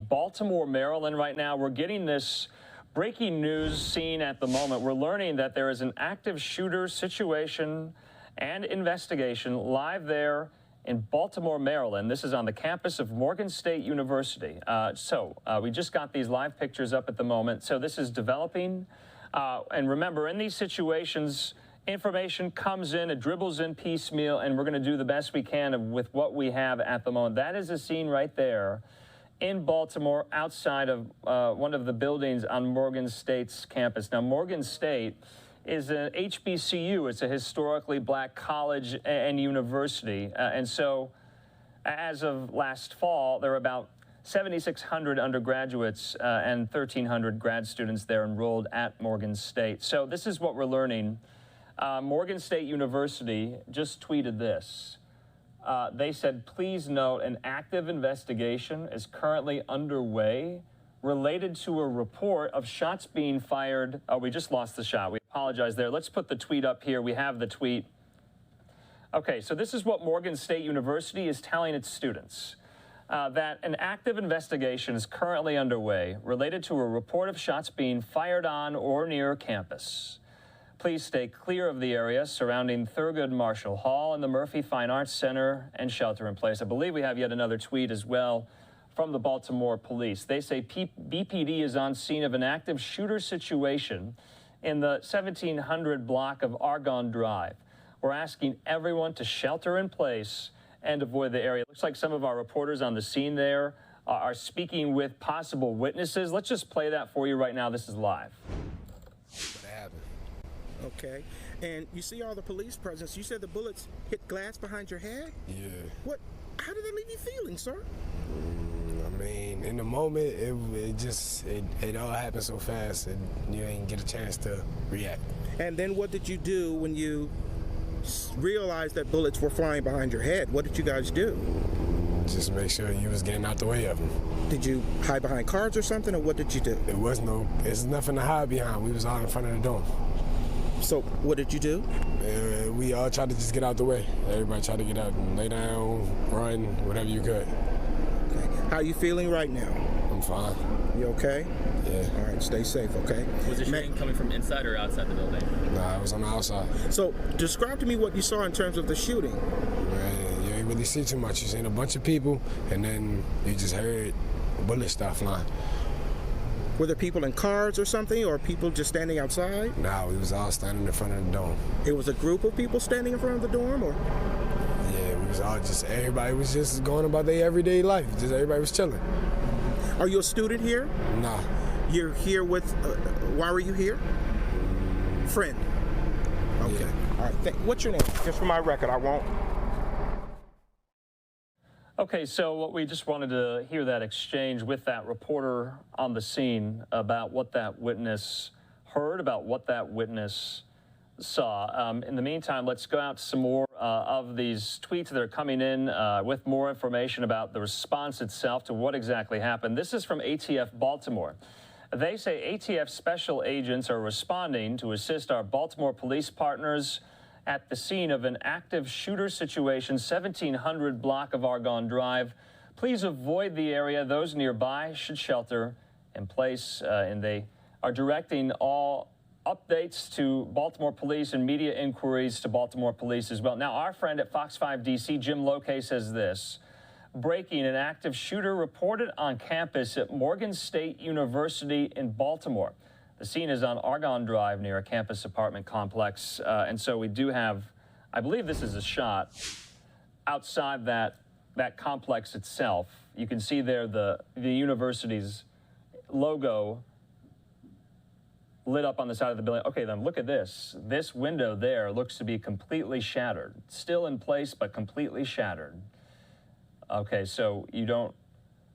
Baltimore, Maryland right now. We're getting this breaking news scene at the moment. We're learning that there is an active shooter situation and investigation live there in Baltimore, Maryland. This is on the campus of Morgan State University. We just got these live pictures up at the moment. So this is developing. And remember, in these situations, information comes in, it dribbles in piecemeal, and we're going to do the best we can with what we have at the moment. That is a scene right there in Baltimore outside of one of the buildings on Morgan State's campus. Now, Morgan State is an HBCU. It's a historically black college and university. And so as of last fall, there were about 7,600 undergraduates and 1,300 grad students there enrolled at Morgan State. So this is what we're learning. Morgan State University just tweeted this. They said, please note an active investigation is currently underway related to a report of shots being fired. Oh, we just lost the shot. We apologize there. Let's put the tweet up here. We have the tweet. Okay, so this is what Morgan State University is telling its students. That an active investigation is currently underway related to a report of shots being fired on or near campus. Please stay clear of the area surrounding Thurgood Marshall Hall and the Murphy Fine Arts Center and shelter in place. I believe we have yet another tweet as well from the Baltimore police. They say BPD is on scene of an active shooter situation in the 1700 block of Argonne Drive. We're asking everyone to shelter in place and avoid the area. It looks like some of our reporters on the scene there are speaking with possible witnesses. Let's just play that for you right now. This is live. What happened? Okay. And you see all the police presence. You said the bullets hit glass behind your head? Yeah. How did that leave you feeling, sir? I mean, in the moment, it all happened so fast and you didn't get a chance to react. And then what did you do when you realized that bullets were flying behind your head? What did you guys do? Just make sure you was getting out the way of them. Did you hide behind cars or something, or what did you do? There's nothing to hide behind. We was all in front of the dorm. So what did you do? We all tried to just get out the way. Everybody tried to get out and lay down, run, whatever you could. Okay. How are you feeling right now? I'm fine. You okay? Yeah. All right, stay safe, okay? Was the shooting coming from inside or outside the building? Nah, it was on the outside. So describe to me what you saw in terms of the shooting. Man, you ain't really see too much. You seen a bunch of people, and then you just heard bullets start flying. Were there people in cars or something, or people just standing outside? Nah, we was all standing in front of the dorm. It was a group of people standing in front of the dorm, or? Yeah, we was all everybody was just going about their everyday life. Just everybody was chilling. Are you a student here? Nah. You're here with, why were you here? Friend. Okay. Yeah. All right, what's your name? Just for my record, I won't. Okay, so what we just wanted to hear that exchange with that reporter on the scene about what that witness heard, about what that witness saw. In the meantime, let's go out to some more of these tweets that are coming in with more information about the response itself to what exactly happened. This is from ATF Baltimore. They say ATF special agents are responding to assist our Baltimore police partners at the scene of an active shooter situation, 1700 block of Argonne Drive. Please avoid the area. Those nearby should shelter in place. And they are directing all updates to Baltimore police and media inquiries to Baltimore police as well. Now, our friend at Fox 5 DC, Jim Lokay, says this. Breaking, an active shooter reported on campus at Morgan State University in Baltimore. The scene is on Argonne Drive near a campus apartment complex. And so we do have, I believe this is a shot outside that complex itself. You can see there the university's logo lit up on the side of the building. Okay, then look at this. This window there looks to be completely shattered. Still in place, but completely shattered. Okay, so you don't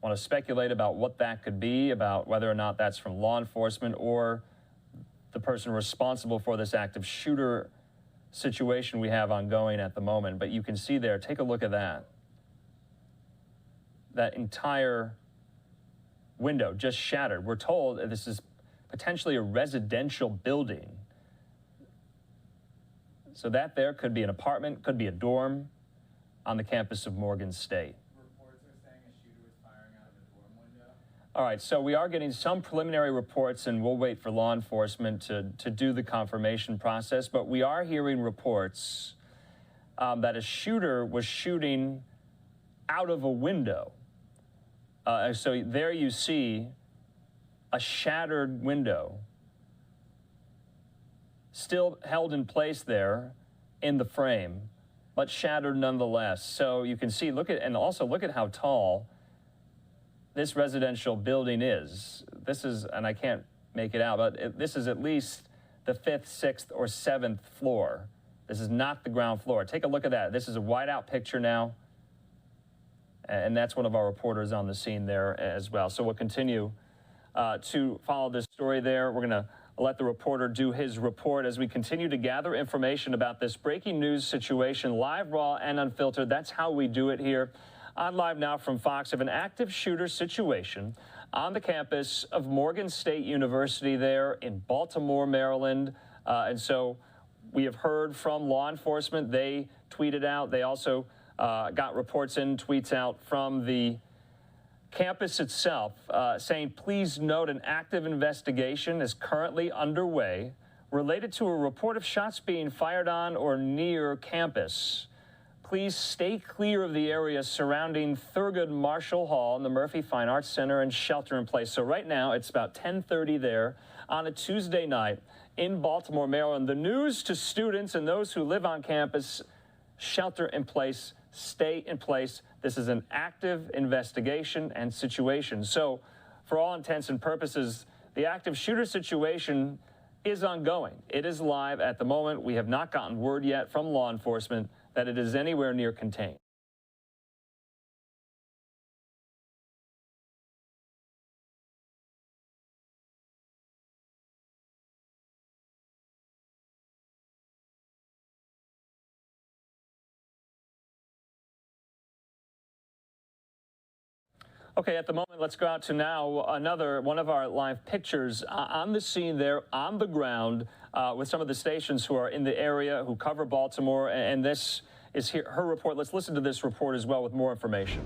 want to speculate about what that could be, about whether or not that's from law enforcement or the person responsible for this active shooter situation we have ongoing at the moment. But you can see there, take a look at that. That entire window just shattered. We're told that this is potentially a residential building. So that there could be an apartment, could be a dorm on the campus of Morgan State. Reports are saying a shooter was firing out of a dorm window. All right, so we are getting some preliminary reports, and we'll wait for law enforcement to do the confirmation process, but we are hearing reports that a shooter was shooting out of a window. So there you see a shattered window still held in place there in the frame, but shattered nonetheless. So you can see, and also look at how tall this residential building is. This is, and I can't make it out, but this is at least the 5th, 6th, or 7th floor. This is not the ground floor. Take a look at that. This is a whiteout picture now, and that's one of our reporters on the scene there as well. So we'll continue to follow this story there. We're going to let the reporter do his report as we continue to gather information about this breaking news situation, live, raw, and unfiltered. That's how we do it here on Live Now from Fox, of an active shooter situation on the campus of Morgan State University there in Baltimore, Maryland. And so we have heard from law enforcement. They tweeted out. They also got reports in, tweets out from the campus itself saying, please note an active investigation is currently underway related to a report of shots being fired on or near campus. Please stay clear of the area surrounding Thurgood Marshall Hall and the Murphy Fine Arts Center, and shelter in place. So right now it's about 10:30 there on a Tuesday night in Baltimore, Maryland. The news to students and those who live on campus: shelter in place, stay in place. This is an active investigation and situation. So for all intents and purposes, the active shooter situation is ongoing. It is live at the moment. We have not gotten word yet from law enforcement that it is anywhere near contained. Okay, at the moment, let's go out to now another one of our live pictures on the scene there on the ground with some of the stations who are in the area who cover Baltimore. And this is her report. Let's listen to this report as well with more information.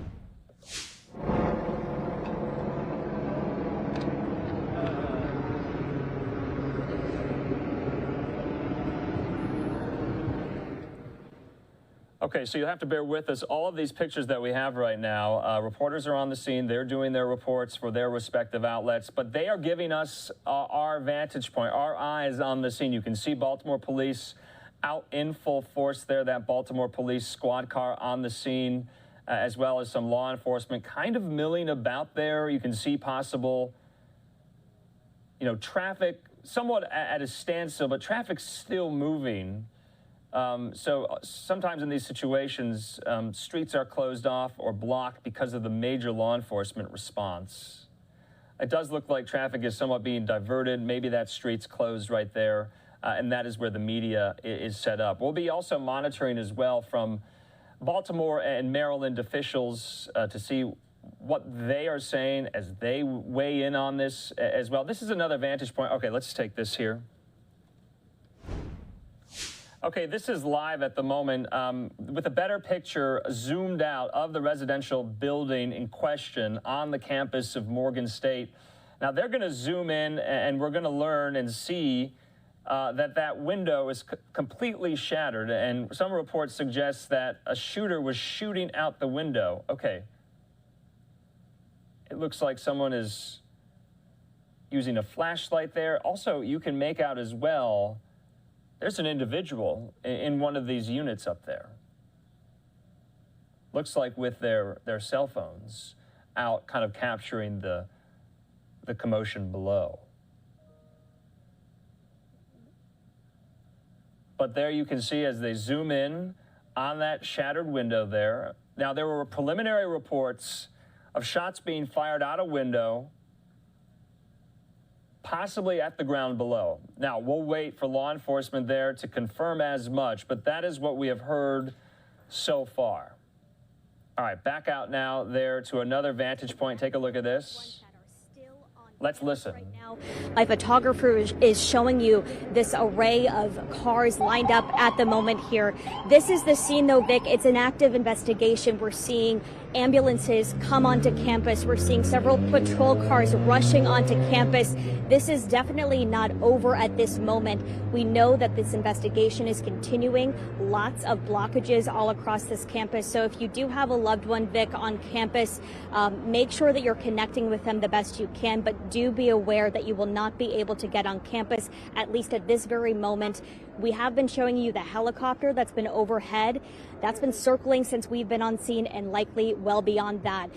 Okay, so you'll have to bear with us. All of these pictures that we have right now, reporters are on the scene. They're doing their reports for their respective outlets, but they are giving us our vantage point, our eyes on the scene. You can see Baltimore police out in full force there, that Baltimore police squad car on the scene, as well as some law enforcement kind of milling about there. You can see possible, traffic somewhat at a standstill, but traffic's still moving. So sometimes in these situations, streets are closed off or blocked because of the major law enforcement response. It does look like traffic is somewhat being diverted. Maybe that street's closed right there, and that is where the media is set up. We'll be also monitoring as well from Baltimore and Maryland officials to see what they are saying as they weigh in on this as well. This is another vantage point. Okay, let's take this here. Okay, this is live at the moment with a better picture zoomed out of the residential building in question on the campus of Morgan State. Now, they're going to zoom in, and we're going to learn and see that window is completely shattered, and some reports suggest that a shooter was shooting out the window. Okay. It looks like someone is using a flashlight there. Also, you can make out as well, there's an individual in one of these units up there. Looks like with their cell phones out, kind of capturing the commotion below. But there you can see as they zoom in on that shattered window there. Now, there were preliminary reports of shots being fired out a window, possibly at the ground below. Now, we'll wait for law enforcement there to confirm as much, but that is what we have heard so far. All right, back out now there to another vantage point. Take a look at this. Let's listen. Right now, my photographer is showing you this array of cars lined up at the moment here. This is the scene, though, Vic. It's an active investigation. We're seeing ambulances come onto campus. We're seeing several patrol cars rushing onto campus. This is definitely not over at this moment. We know that this investigation is continuing. Lots of blockages all across this campus. So if you do have a loved one, Vic, on campus, make sure that you're connecting with them the best you can, but do be aware that you will not be able to get on campus, at least at this very moment. We have been showing you the helicopter that's been overhead. That's been circling since we've been on scene and likely well beyond that.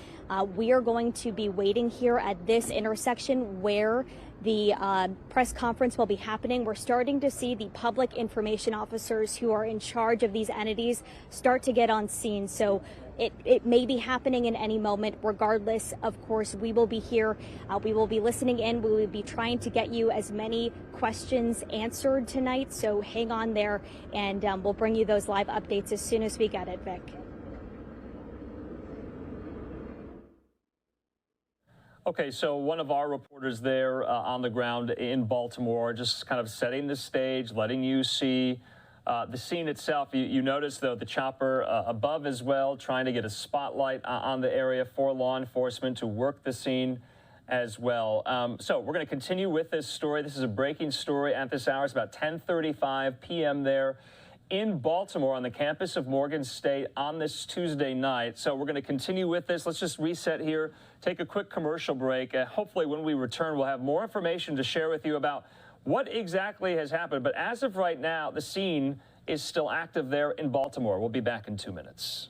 We are going to be waiting here at this intersection where the press conference will be happening. We're starting to see the public information officers who are in charge of these entities start to get on scene. So it may be happening in any moment. Regardless, of course, we will be here. We will be listening in. We will be trying to get you as many questions answered tonight. So hang on there, and we'll bring you those live updates as soon as we get it, Vic. Okay, so one of our reporters there on the ground in Baltimore, just kind of setting the stage, letting you see the scene itself. You notice, though, the chopper above as well, trying to get a spotlight on the area for law enforcement to work the scene as well. So we're going to continue with this story. This is a breaking story at this hour. It's about 10:35 p.m. there in Baltimore on the campus of Morgan State on this Tuesday night. So we're going to continue with this. Let's just reset here, take a quick commercial break. Hopefully when we return, we'll have more information to share with you about what exactly has happened. But as of right now, the scene is still active there in Baltimore. We'll be back in 2 minutes.